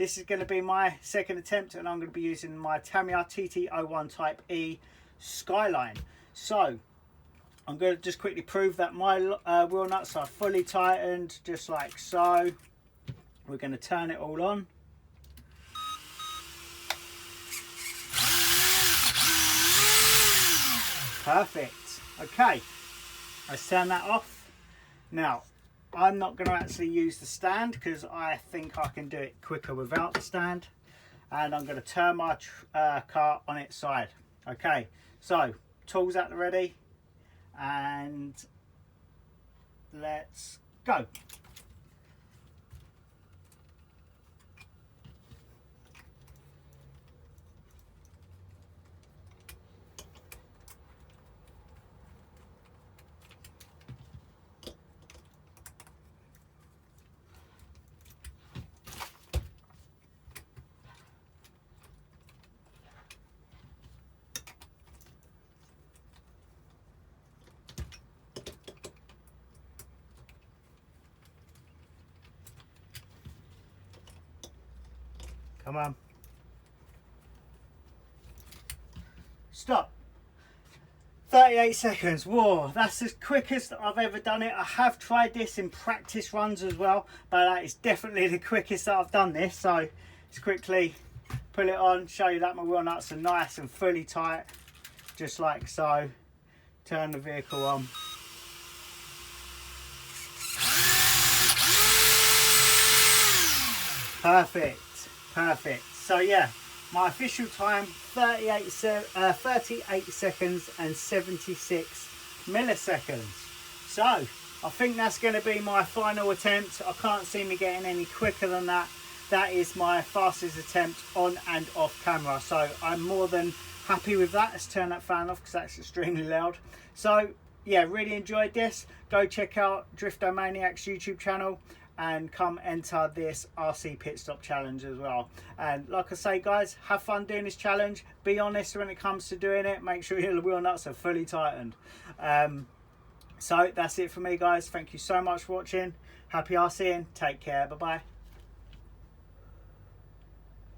this is going to be my second attempt, and I'm going to be using my Tamiya TT01 Type E Skyline. So I'm going to just quickly prove that my wheel nuts are fully tightened, just like so. We're going to turn it all on. Perfect. Okay, let's turn that off. Now, I'm not going to actually use the stand because I think I can do it quicker without the stand. And I'm going to turn my car on its side. Okay, so tools at the ready, and let's go. Come on. Stop. 38 seconds. Whoa, that's the quickest I've ever done it. I have tried this in practice runs as well, but that is definitely the quickest that I've done this. So let's quickly pull it on, show you that my wheel nuts are nice and fully tight, just like so. Turn the vehicle on. Perfect. Perfect. So yeah, my official time 38 seconds and 76 milliseconds. So I think that's going to be my final attempt. I can't see me getting any quicker than that. That is my fastest attempt on and off camera, so I'm more than happy with that. Let's turn that fan off because that's extremely loud. So yeah, really enjoyed this. Go check out Driftomaniacs YouTube channel and come enter this RC pit stop challenge as well. And like I say, guys, have fun doing this challenge. Be honest when it comes to doing it. Make sure your wheel nuts are fully tightened. So that's it for me, guys. Thank you so much for watching. Happy RCing. Take care. Bye bye.